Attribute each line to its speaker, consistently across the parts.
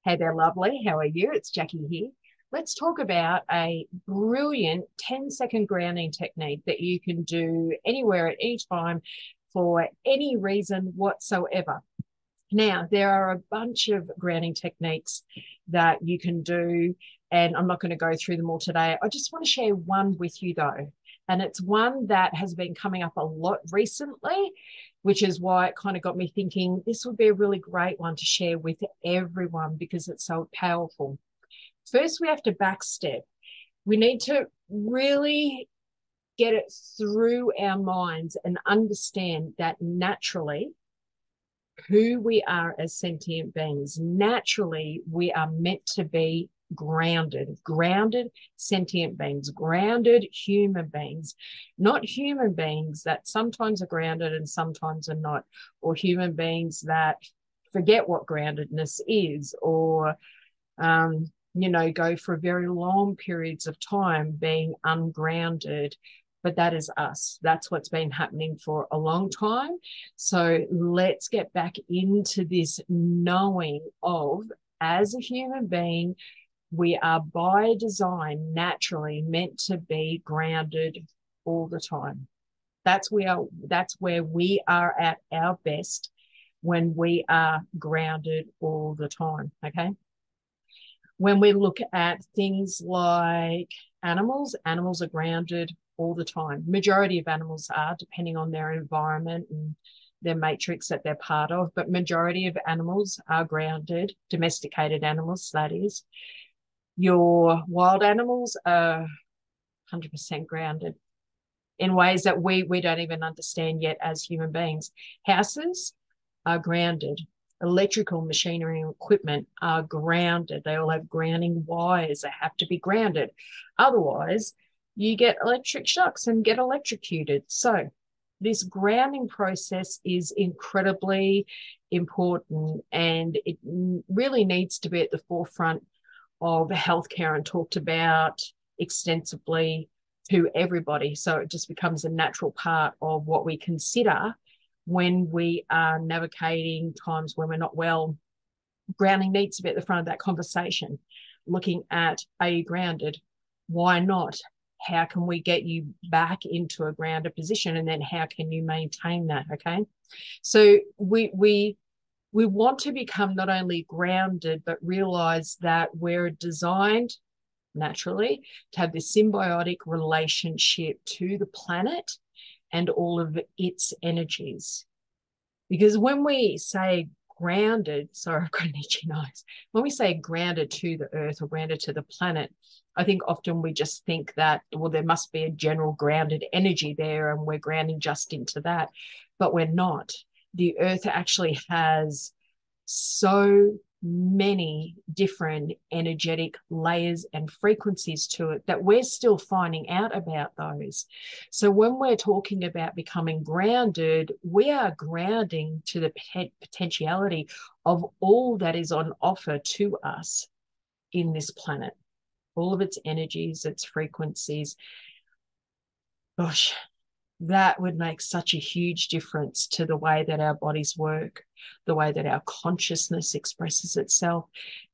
Speaker 1: Hey there, lovely. How are you? It's Jackie here. Let's talk about a brilliant 10-second grounding technique that you can do anywhere at any time for any reason whatsoever. Now, there are a bunch of grounding techniques that you can do, and I'm not going to go through them all today. I just want to share one with you, though. And it's one that has been coming up a lot recently, which is why it kind of got me thinking this would be a really great one to share with everyone because it's so powerful. First, we have to backstep. We need to really get it through our minds and understand that naturally, who we are as sentient beings, naturally, we are meant to be grounded sentient beings, grounded human beings, not human beings that sometimes are grounded and sometimes are not, or human beings that forget what groundedness is, or go for very long periods of time being ungrounded. But that is us. That's what's been happening for a long time. So let's get back into this knowing of, as a human being, we are by design naturally meant to be grounded all the time. That's where we are at our best, when we are grounded all the time. Okay. When we look at things like animals are grounded all the time. Majority of animals are, depending on their environment and their matrix that they're part of, but majority of animals are grounded, domesticated animals, that is. Your wild animals are 100% grounded in ways that we don't even understand yet as human beings. Houses are grounded. Electrical machinery and equipment are grounded. They all have grounding wires. They have to be grounded. Otherwise, you get electric shocks and get electrocuted. So this grounding process is incredibly important, and it really needs to be at the forefront of healthcare and talked about extensively to everybody. So it just becomes a natural part of what we consider when we are navigating times when we're not well. Grounding needs to be at the front of that conversation, looking at, are you grounded? Why not? How can we get you back into a grounded position? And then how can you maintain that? Okay. So we want to become not only grounded, but realize that we're designed naturally to have this symbiotic relationship to the planet and all of its energies. Because when we say grounded, sorry, I've got an itchy nose. When we say grounded to the earth or grounded to the planet, I think often we just think that, well, there must be a general grounded energy there and we're grounding just into that. But we're not. The earth actually has so many different energetic layers and frequencies to it that we're still finding out about those. So when we're talking about becoming grounded, we are grounding to the potentiality of all that is on offer to us in this planet, all of its energies, its frequencies. Gosh, that would make such a huge difference to the way that our bodies work, the way that our consciousness expresses itself,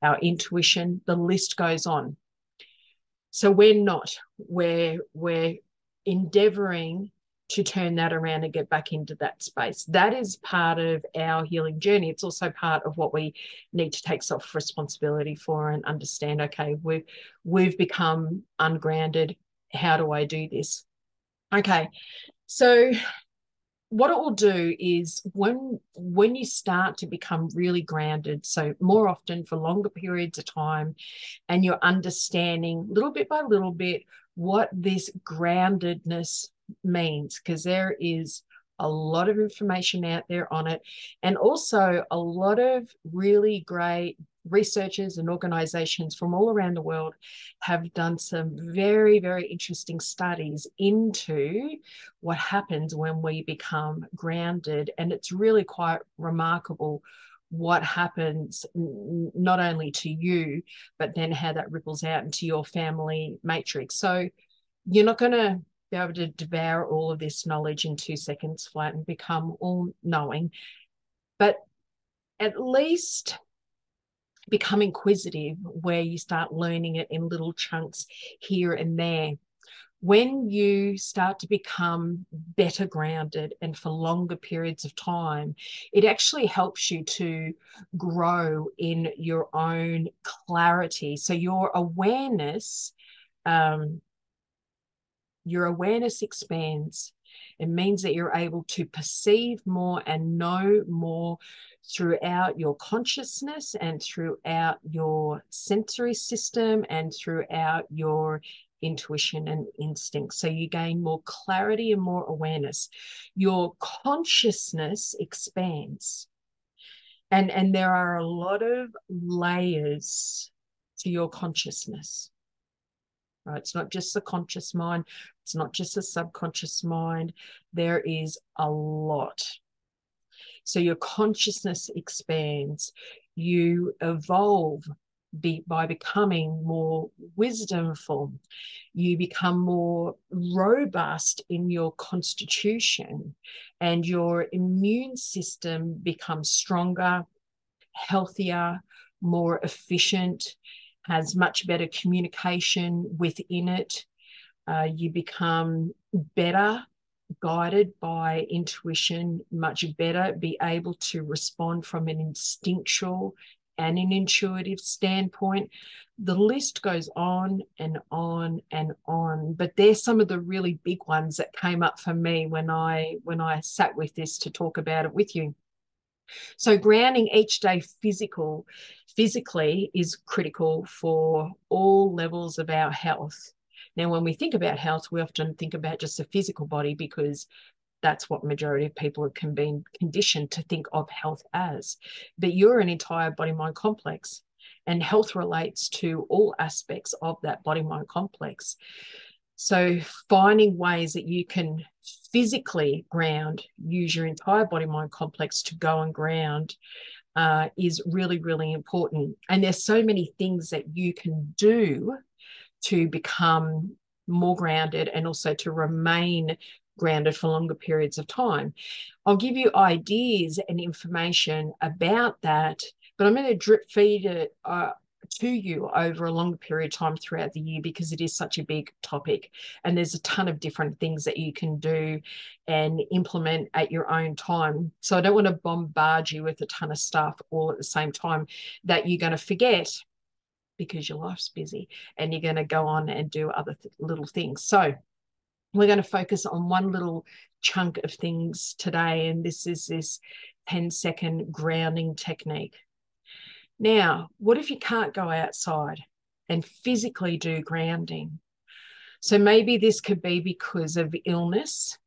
Speaker 1: our intuition, the list goes on. So we're endeavoring to turn that around and get back into that space. That is part of our healing journey. It's also part of what we need to take self-responsibility for and understand, okay, we've become ungrounded. How do I do this? Okay, so what it will do is when you start to become really grounded, so more often for longer periods of time, and you're understanding little bit by little bit what this groundedness means, because there is a lot of information out there on it, and also a lot of really great researchers and organizations from all around the world have done some very, very interesting studies into what happens when we become grounded. And it's really quite remarkable what happens, not only to you, but then how that ripples out into your family matrix. So you're not going to be able to devour all of this knowledge in 2 seconds flat and become all knowing, but at least become inquisitive, where you start learning it in little chunks here and there. When you start to become better grounded and for longer periods of time, it actually helps you to grow in your own clarity. So um, your awareness expands. It means that you're able to perceive more and know more throughout your consciousness and throughout your sensory system and throughout your intuition and instinct. So you gain more clarity and more awareness. Your consciousness expands. And there are a lot of layers to your consciousness. Right? It's not just the conscious mind. It's not just the subconscious mind. There is a lot. So your consciousness expands. You evolve by becoming more wisdomful. You become more robust in your constitution, and your immune system becomes stronger, healthier, more efficient, has much better communication within it. You become better guided by intuition, much better be able to respond from an instinctual and an intuitive standpoint. The list goes on and on and on, but there's some of the really big ones that came up for me when I sat with this to talk about it with you. So grounding each day physically is critical for all levels of our health. Now, when we think about health, we often think about just the physical body because that's what majority of people have been conditioned to think of health as. But you're an entire body-mind complex, and health relates to all aspects of that body-mind complex. So finding ways that you can physically ground, use your entire body-mind complex to go and ground is really, really important. And there's so many things that you can do to become more grounded and also to remain grounded for longer periods of time. I'll give you ideas and information about that, but I'm going to drip feed it to you over a longer period of time throughout the year because it is such a big topic. And there's a ton of different things that you can do and implement at your own time. So I don't want to bombard you with a ton of stuff all at the same time that you're going to forget because your life's busy and you're going to go on and do other little things. So we're going to focus on one little chunk of things today, and this is this 10-second grounding technique. Now, what if you can't go outside and physically do grounding? So maybe this could be because of illness,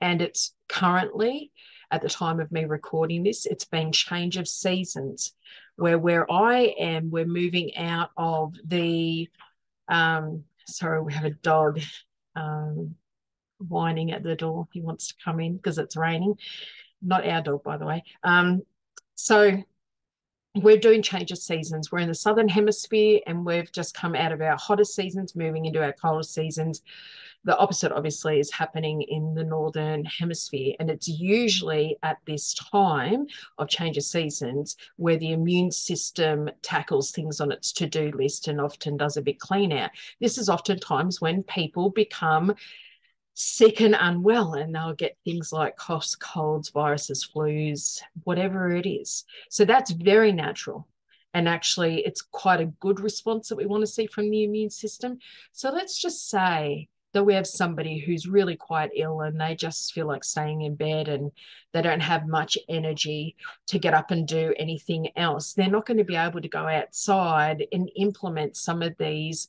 Speaker 1: and it's currently, at the time of me recording this, it's been change of seasons, where I am, we're moving out of the, sorry, we have a dog whining at the door. He wants to come in because it's raining. Not our dog, by the way. So we're doing change of seasons. We're in the southern hemisphere and we've just come out of our hottest seasons, moving into our coldest seasons. The opposite, obviously, is happening in the northern hemisphere. And it's usually at this time of change of seasons where the immune system tackles things on its to-do list and often does a big clean out. This is oftentimes when people become sick and unwell, and they'll get things like coughs, colds, viruses, flus, whatever it is. So that's very natural. And actually, it's quite a good response that we want to see from the immune system. So let's just say that we have somebody who's really quite ill and they just feel like staying in bed and they don't have much energy to get up and do anything else. They're not going to be able to go outside and implement some of these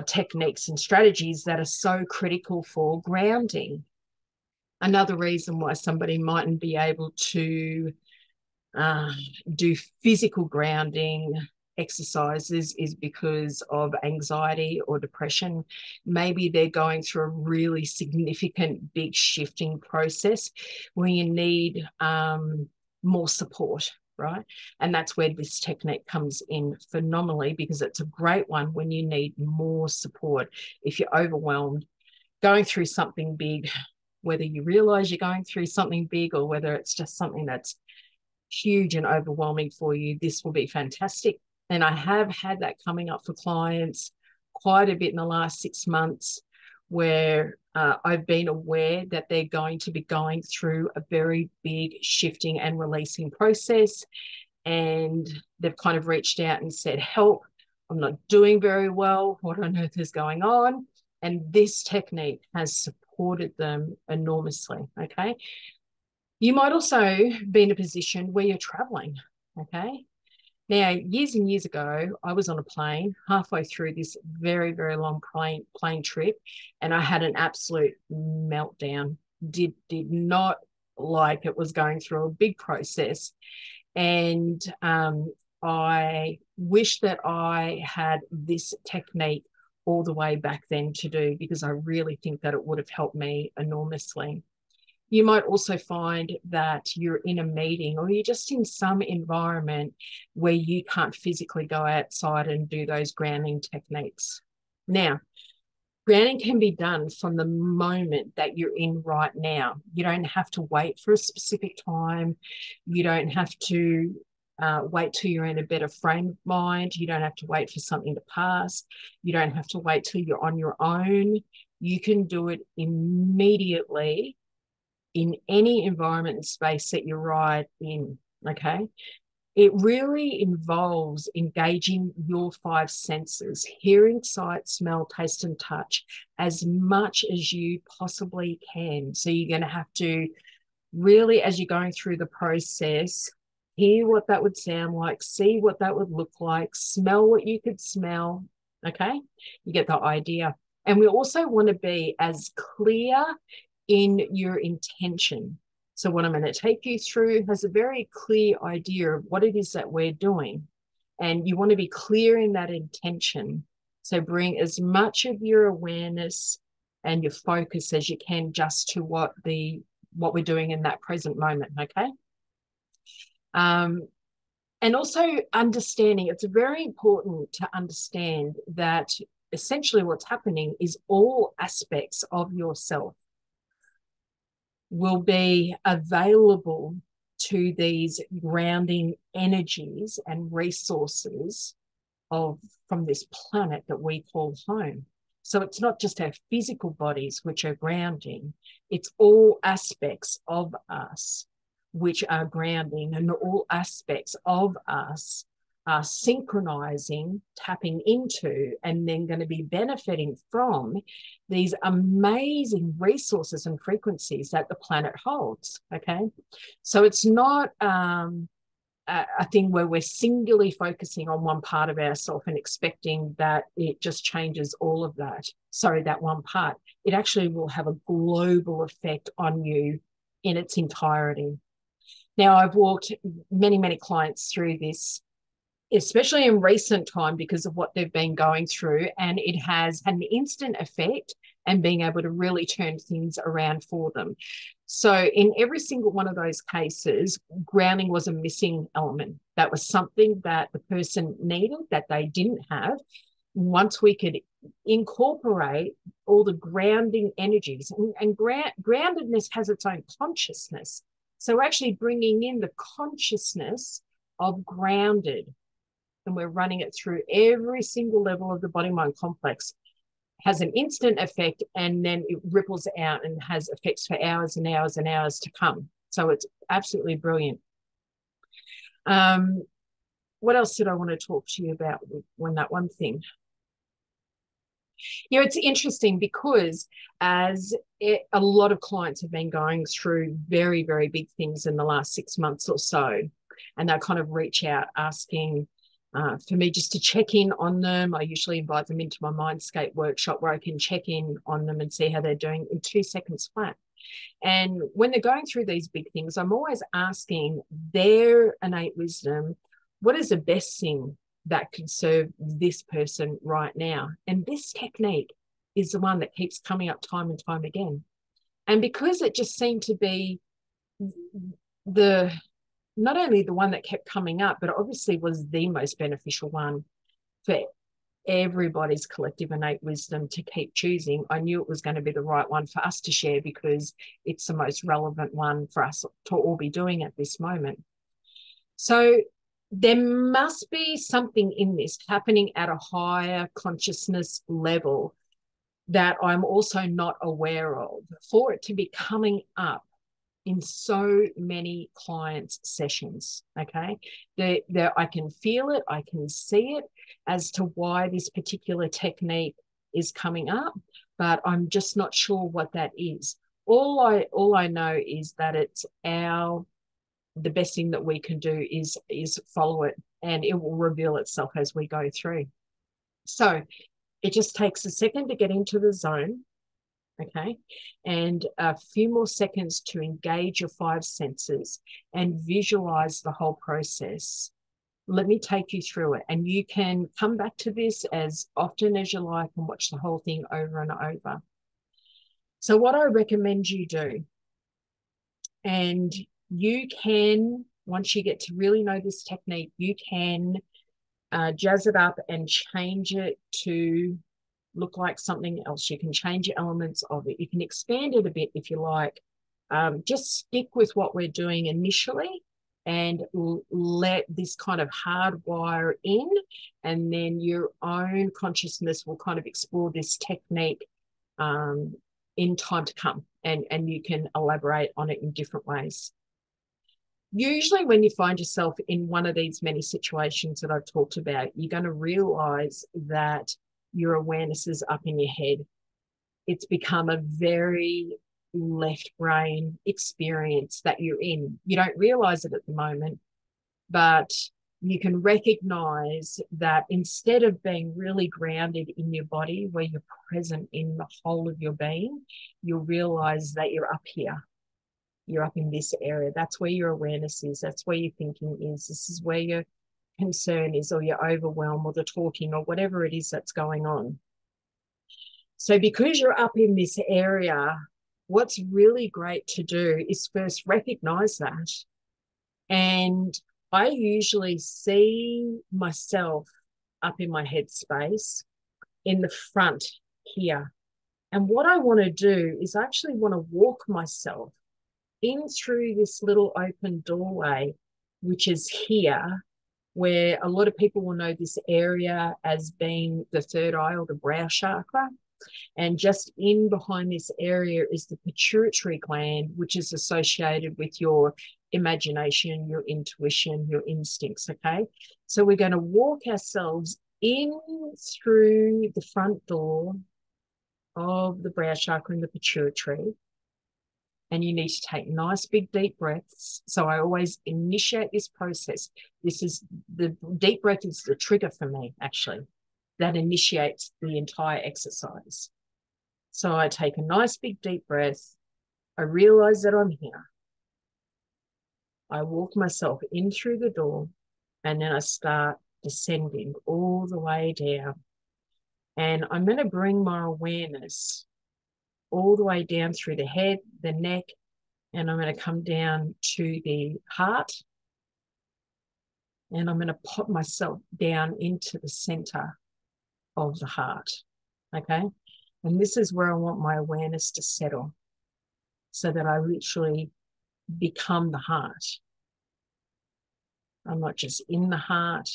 Speaker 1: techniques and strategies that are so critical for grounding. Another reason why somebody mightn't be able to do physical grounding exercises is because of anxiety or depression. Maybe they're going through a really significant, big shifting process where you need more support, right? And that's where this technique comes in phenomenally, because it's a great one when you need more support. If you're overwhelmed, going through something big, whether you realize you're going through something big or whether it's just something that's huge and overwhelming for you, this will be fantastic. And I have had that coming up for clients quite a bit in the last 6 months, where I've been aware that they're going to be going through a very big shifting and releasing process. And they've kind of reached out and said, help, I'm not doing very well. What on earth is going on? And this technique has supported them enormously. Okay. You might also be in a position where you're traveling. Okay. Now, years and years ago, I was on a plane halfway through this very, very long plane trip, and I had an absolute meltdown. Did not like it, was going through a big process. And I wish that I had this technique all the way back then to do, because I really think that it would have helped me enormously. You might also find that you're in a meeting, or you're just in some environment where you can't physically go outside and do those grounding techniques. Now, grounding can be done from the moment that you're in right now. You don't have to wait for a specific time. You don't have to wait till you're in a better frame of mind. You don't have to wait for something to pass. You don't have to wait till you're on your own. You can do it immediately in any environment and space that you're right in, okay? It really involves engaging your five senses: hearing, sight, smell, taste, and touch, as much as you possibly can. So you're going to have to really, as you're going through the process, hear what that would sound like, see what that would look like, smell what you could smell, okay? You get the idea. And we also want to be as clear in your intention. So what I'm going to take you through has a very clear idea of what it is that we're doing. And you want to be clear in that intention. So bring as much of your awareness and your focus as you can just to what we're doing in that present moment, okay? And also understanding, it's very important to understand that essentially what's happening is all aspects of yourself will be available to these grounding energies and resources from this planet that we call home. So it's not just our physical bodies which are grounding, it's all aspects of us which are grounding, and all aspects of us are synchronizing, tapping into, and then going to be benefiting from these amazing resources and frequencies that the planet holds, okay? So it's not a thing where we're singularly focusing on one part of ourselves and expecting that it just changes all of that. Sorry, that one part. It actually will have a global effect on you in its entirety. Now, I've walked many, many clients through this, especially in recent time, because of what they've been going through, and it has had an instant effect and being able to really turn things around for them. So in every single one of those cases, grounding was a missing element. That was something that the person needed that they didn't have. Once we could incorporate all the grounding energies, and groundedness has its own consciousness. So actually bringing in the consciousness of grounded, and we're running it through every single level of the body-mind complex, has an instant effect, and then it ripples out and has effects for hours and hours and hours to come. So it's absolutely brilliant. What else did I want to talk to you about when that one thing? You know, it's interesting because a lot of clients have been going through very, very big things in the last 6 months or so, and they kind of reach out asking for me just to check in on them. I usually invite them into my Mindscape workshop where I can check in on them and see how they're doing in 2 seconds flat. And when they're going through these big things, I'm always asking their innate wisdom, what is the best thing that could serve this person right now? And this technique is the one that keeps coming up time and time again. And because it just seemed to be not only the one that kept coming up, but obviously was the most beneficial one for everybody's collective innate wisdom to keep choosing, I knew it was going to be the right one for us to share, because it's the most relevant one for us to all be doing at this moment. So there must be something in this happening at a higher consciousness level that I'm also not aware of for it to be coming up in so many clients' sessions. Okay. I can feel it, I can see it as to why this particular technique is coming up, but I'm just not sure what that is. All I know is that it's the best thing that we can do is follow it, and it will reveal itself as we go through. So it just takes a second to get into the zone, okay, and a few more seconds to engage your five senses and visualize the whole process. Let me take you through it, and you can come back to this as often as you like and watch the whole thing over and over. So what I recommend you do, and you can, once you get to really know this technique, you can jazz it up and change it to look like something else. You can change the elements of it. You can expand it a bit if you like. Just stick with what we're doing initially and let this kind of hardwire in, and then your own consciousness will kind of explore this technique in time to come, and you can elaborate on it in different ways. Usually when you find yourself in one of these many situations that I've talked about, you're going to realize that your awareness is up in your head. It's become a very left brain experience that you're in. You don't realize it at the moment, but you can recognize that instead of being really grounded in your body, where you're present in the whole of your being, you'll realize that you're up here. You're up in this area. That's where your awareness is. That's where your thinking is. This is where your concern is, or your overwhelm, or the talking, or whatever it is that's going on. So because you're up in this area, what's really great to do is first recognize that. And I usually see myself up in my headspace in the front here. And what I want to do is I actually want to walk myself in through this little open doorway, which is here, where a lot of people will know this area as being the third eye or the brow chakra. And just in behind this area is the pituitary gland, which is associated with your imagination, your intuition, your instincts, okay? So we're going to walk ourselves in through the front door of the brow chakra and the pituitary. And you need to take nice big deep breaths. So I always initiate this process. The deep breath is the trigger for me, actually. That initiates the entire exercise. So I take a nice big deep breath. I realize that I'm here. I walk myself in through the door, and then I start descending all the way down. And I'm going to bring my awareness all the way down through the head, the neck, and I'm going to come down to the heart. And I'm going to pop myself down into the center of the heart, okay? And this is where I want my awareness to settle, so that I literally become the heart. I'm not just in the heart,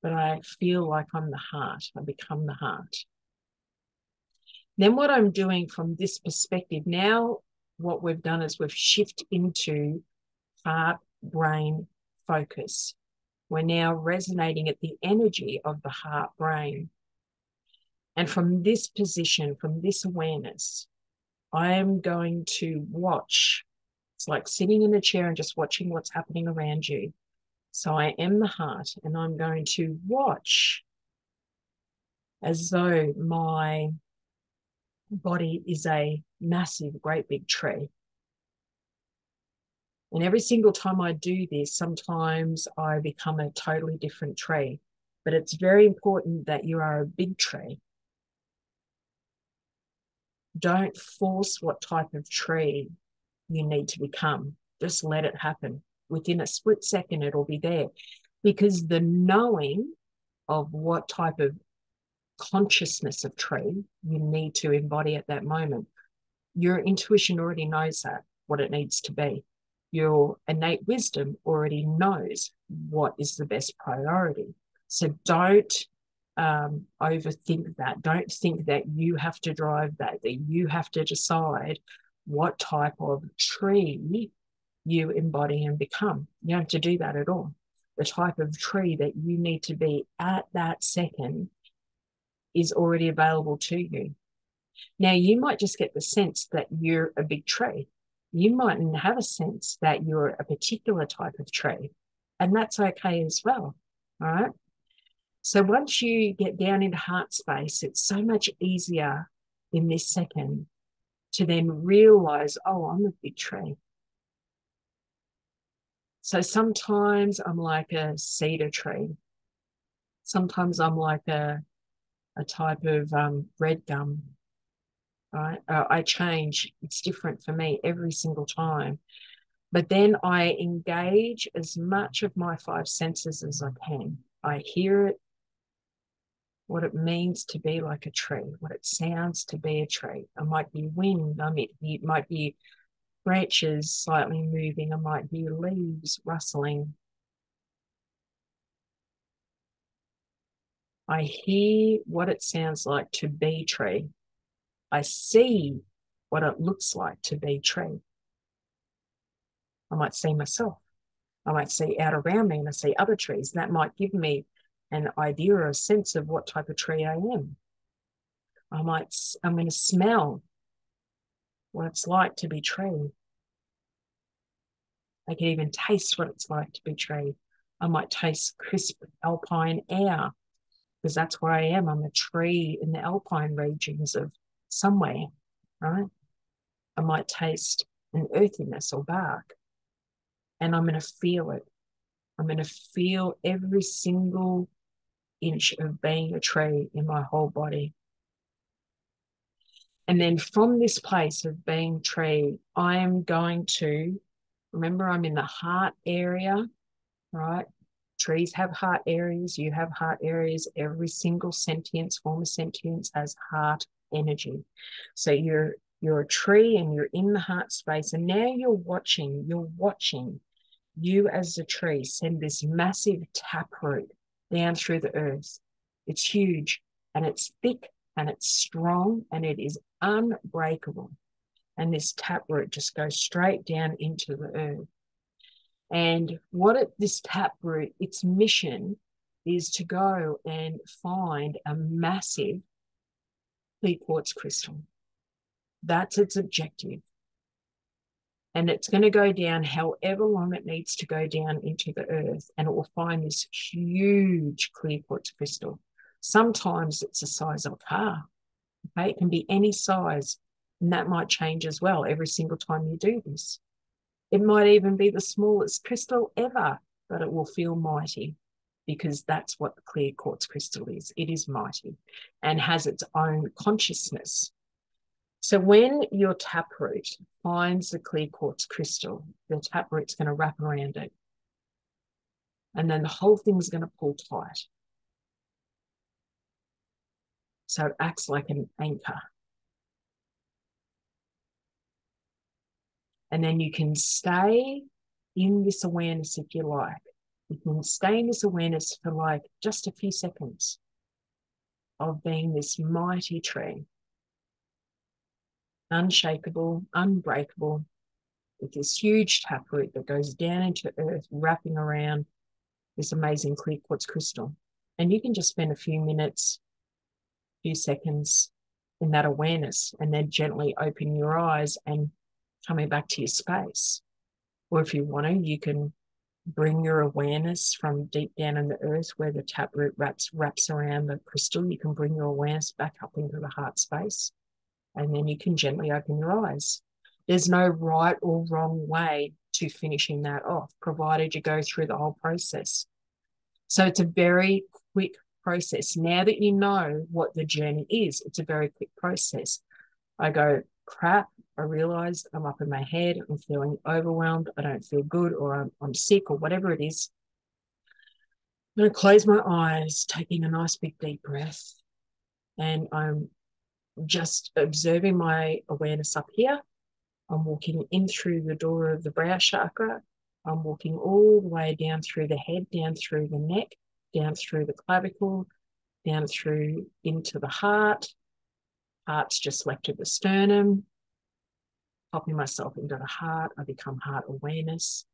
Speaker 1: but I feel like I'm the heart. I become the heart. Then what I'm doing from this perspective, now what we've done is we've shifted into heart-brain focus. We're now resonating at the energy of the heart-brain. And from this position, from this awareness, I am going to watch. It's like sitting in a chair and just watching what's happening around you. So I am the heart, and I'm going to watch as though my body is a massive, great big tree. And every single time I do this, sometimes I become a totally different tree. But it's very important that you are a big tree. Don't force what type of tree you need to become. Just let it happen. Within a split second, it'll be there. Because the knowing of what type of consciousness of tree you need to embody at that moment, your intuition already knows that, what it needs to be. Your innate wisdom already knows what is the best priority. So don't overthink that. Don't think that you have to drive that you have to decide what type of tree you embody and become. You don't have to do that at all. The type of tree that you need to be at that second is already available to you. Now, you might just get the sense that you're a big tree. You mightn't have a sense that you're a particular type of tree, and that's okay as well. All right. So once you get down into heart space, it's so much easier in this second to then realize, oh, I'm a big tree. So sometimes I'm like a cedar tree. Sometimes I'm like a type of red gum. Right? I change. It's different for me every single time. But then I engage as much of my five senses as I can. I hear it, what it means to be like a tree, what it sounds to be a tree. I might be wind. It might be branches slightly moving. I might hear leaves rustling. I hear what it sounds like to be tree. I see what it looks like to be tree. I might see myself. I might see out around me and I see other trees. That might give me an idea or a sense of what type of tree I am. I'm going to smell what it's like to be tree. I can even taste what it's like to be tree. I might taste crisp alpine air because that's where I am. I'm a tree in the alpine regions of somewhere, right? I might taste an earthiness or bark, and I'm going to feel it. I'm going to feel every single inch of being a tree in my whole body. And then from this place of being tree, I am going to, remember, I'm in the heart area, right? Trees have heart areas. You have heart areas. Every single sentience, form of sentience has heart energy. So you're a tree and you're in the heart space. And now you're watching you as a tree send this massive taproot down through the earth. It's huge and it's thick and it's strong and it is unbreakable. And this taproot just goes straight down into the earth. And this taproot, its mission is to go and find a massive clear quartz crystal. That's its objective. And it's going to go down however long it needs to go down into the earth, and it will find this huge clear quartz crystal. Sometimes it's the size of a car. Okay, it can be any size, and that might change as well every single time you do this. It might even be the smallest crystal ever, but it will feel mighty because that's what the clear quartz crystal is. It is mighty and has its own consciousness. So when your taproot finds the clear quartz crystal, the taproot's going to wrap around it. And then the whole thing's going to pull tight. So it acts like an anchor. And then you can stay in this awareness if you like. You can stay in this awareness for like just a few seconds of being this mighty tree. Unshakable, unbreakable, with this huge taproot that goes down into earth, wrapping around this amazing clear quartz crystal. And you can just spend a few minutes, few seconds in that awareness and then gently open your eyes and coming back to your space. Or if you want to, you can bring your awareness from deep down in the earth where the taproot wraps around the crystal. You can bring your awareness back up into the heart space. And then you can gently open your eyes. There's no right or wrong way to finishing that off, provided you go through the whole process. So it's a very quick process. Now that you know what the journey is, it's a very quick process. I go, crap, I realized I'm up in my head, I'm feeling overwhelmed, I don't feel good, or I'm sick, or whatever it is. I'm going to close my eyes, taking a nice big deep breath, and I'm just observing my awareness up here, I'm walking in through the door of the brow chakra. I'm walking all the way down through the head, down through the neck, down through the clavicle, down through into the heart. Heart's just left of the sternum. Popping myself into the heart, I become heart awareness.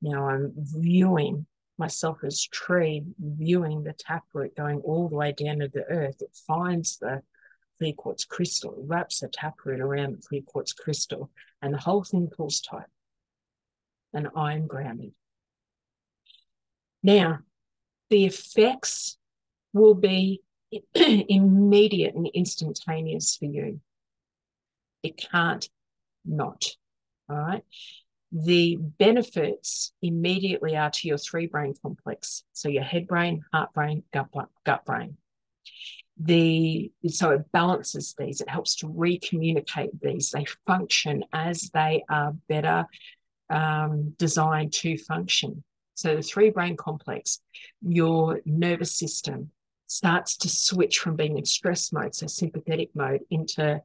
Speaker 1: Now I'm viewing myself as tree, viewing the taproot going all the way down to the earth. It finds the clear quartz crystal, it wraps the taproot around the clear quartz crystal, and the whole thing pulls tight. And I'm grounded. Now, the effects will be immediate and instantaneous for you. It can't not. All right. The benefits immediately are to your three brain complex. So your head brain, heart brain, gut brain. So it balances these. It helps to recommunicate these. They function as they are better designed to function. So the three brain complex, your nervous system starts to switch from being in stress mode, so sympathetic mode, into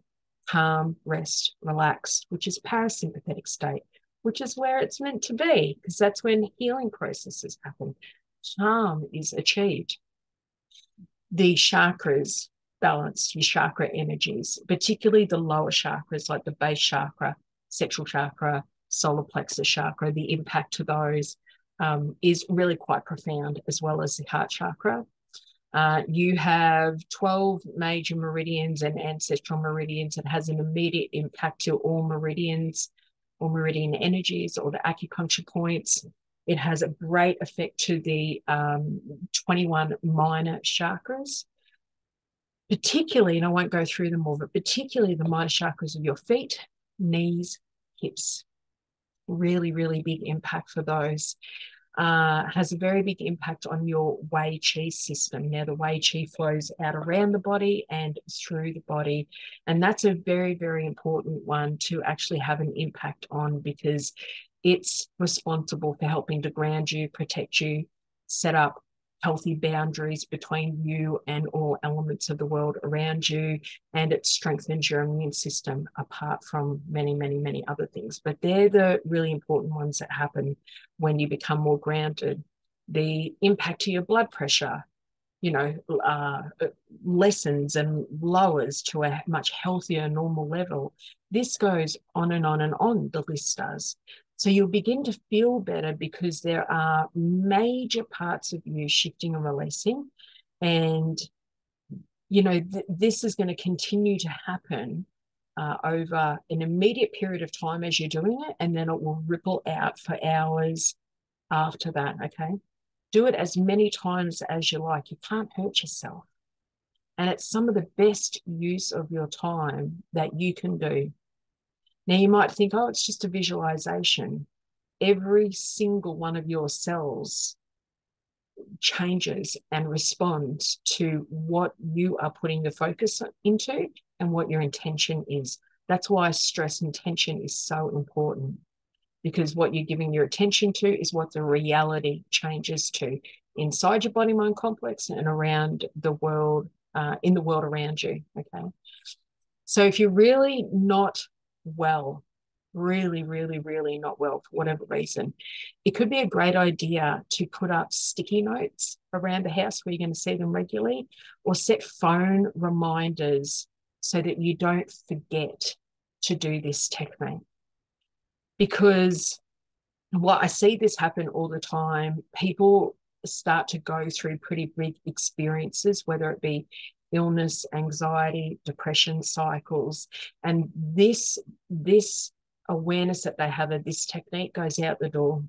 Speaker 1: calm, rest, relaxed, which is parasympathetic state, which is where it's meant to be, because that's when healing processes happen. Calm is achieved. The chakras balance your chakra energies, particularly the lower chakras like the base chakra, sexual chakra, solar plexus chakra. The impact to those is really quite profound, as well as the heart chakra. You have 12 major meridians and ancestral meridians. It has an immediate impact to all meridians, or meridian energies, or the acupuncture points. It has a great effect to the 21 minor chakras, particularly, and I won't go through them all, but particularly the minor chakras of your feet, knees, hips. Really, really big impact for those. Has a very big impact on your Wei Qi system. Now, the Wei Qi flows out around the body and through the body. And that's a very, very important one to actually have an impact on, because it's responsible for helping to ground you, protect you, set up healthy boundaries between you and all elements of the world around you, and it strengthens your immune system, apart from many, many, many other things. But they're the really important ones that happen when you become more grounded. The impact to your blood pressure, lessens and lowers to a much healthier, normal level. This goes on and on and on, the list does. So you'll begin to feel better, because there are major parts of you shifting and releasing. And, this is going to continue to happen over an immediate period of time as you're doing it, and then it will ripple out for hours after that, okay? Do it as many times as you like. You can't hurt yourself. And it's some of the best use of your time that you can do. Now, you might think, oh, it's just a visualization. Every single one of your cells changes and responds to what you are putting the focus into and what your intention is. That's why stress and tension is so important, because what you're giving your attention to is what the reality changes to inside your body-mind complex and around the world, in the world around you, okay? So if you're really not well, really, really, really not well for whatever reason, it could be a great idea to put up sticky notes around the house where you're going to see them regularly, or set phone reminders so that you don't forget to do this technique. Because I see this happen all the time. People start to go through pretty big experiences, whether it be illness, anxiety, depression cycles, and this awareness that they have of this technique goes out the door.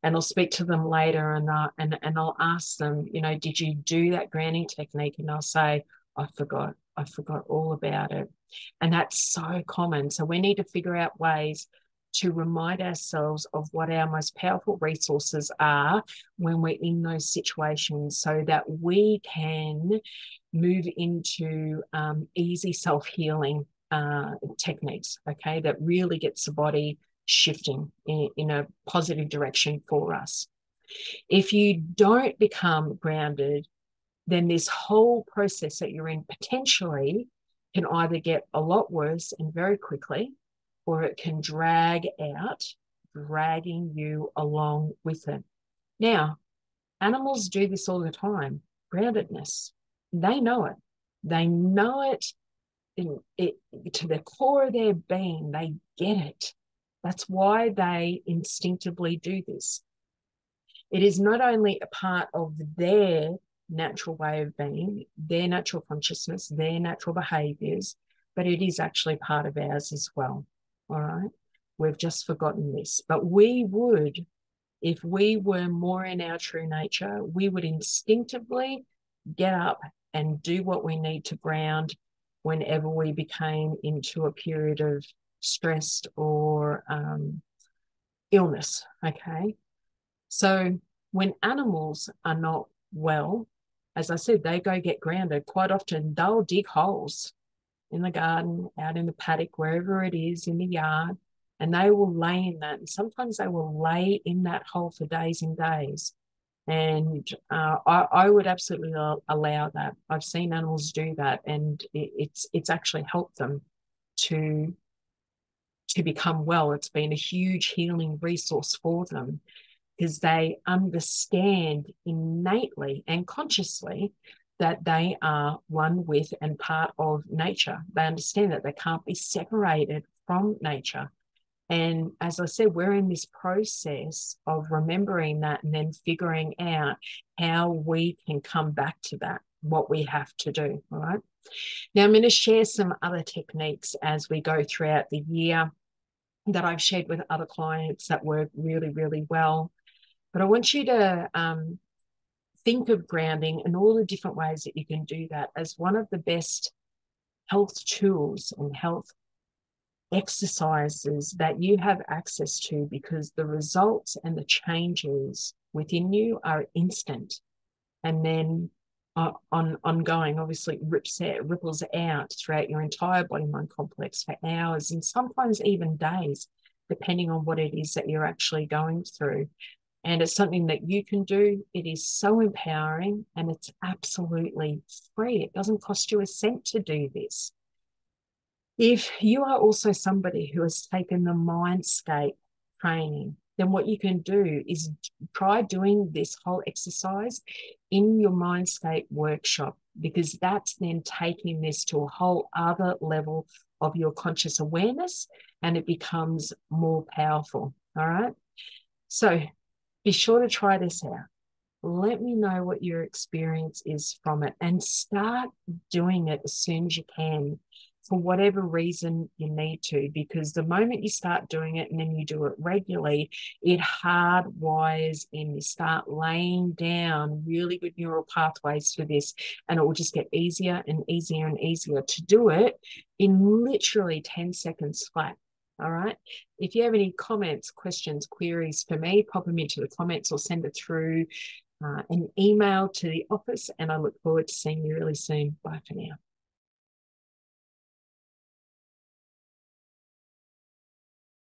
Speaker 1: And I'll speak to them later, and I'll ask them, did you do that grounding technique? And they'll say, I forgot all about it. And that's so common. So we need to figure out ways to remind ourselves of what our most powerful resources are when we're in those situations, so that we can move into easy self-healing techniques, okay, that really gets the body shifting in a positive direction for us. If you don't become grounded, then this whole process that you're in potentially can either get a lot worse and very quickly, or it can drag out, dragging you along with it. Now, animals do this all the time. Groundedness. They know it. They know it, to the core of their being. They get it. That's why they instinctively do this. It is not only a part of their natural way of being, their natural consciousness, their natural behaviors, but it is actually part of ours as well. All right. We've just forgotten this. But we would, if we were more in our true nature, we would instinctively get up and do what we need to ground whenever we became into a period of stress or illness. Okay. So when animals are not well, as I said, they go get grounded. Quite often they'll dig holes in the garden, out in the paddock, wherever it is, in the yard, and they will lay in that. And sometimes they will lay in that hole for days and days. And I would absolutely allow that. I've seen animals do that, and it's actually helped them to become well. It's been a huge healing resource for them, because they understand innately and consciously that they are one with and part of nature. They understand that they can't be separated from nature. And as I said, we're in this process of remembering that and then figuring out how we can come back to that, what we have to do. All right. Now, I'm going to share some other techniques as we go throughout the year that I've shared with other clients that work really, really well. But I want you to think of grounding and all the different ways that you can do that as one of the best health tools and health exercises that you have access to, because the results and the changes within you are instant. And then ongoing, obviously, ripples out throughout your entire body-mind complex for hours and sometimes even days, depending on what it is that you're actually going through. And it's something that you can do. It is so empowering, and it's absolutely free. It doesn't cost you a cent to do this. If you are also somebody who has taken the Mindscape training, then what you can do is try doing this whole exercise in your Mindscape workshop, because that's then taking this to a whole other level of your conscious awareness, and it becomes more powerful. All right. So be sure to try this out. Let me know what your experience is from it, and start doing it as soon as you can, for whatever reason you need to, because the moment you start doing it and then you do it regularly, it hardwires in. You start laying down really good neural pathways for this, and it will just get easier and easier and easier to do it in literally 10 seconds flat. All right. If you have any comments, questions, queries for me, pop them into the comments or send it through an email to the office, and I look forward to seeing you really soon. Bye for now.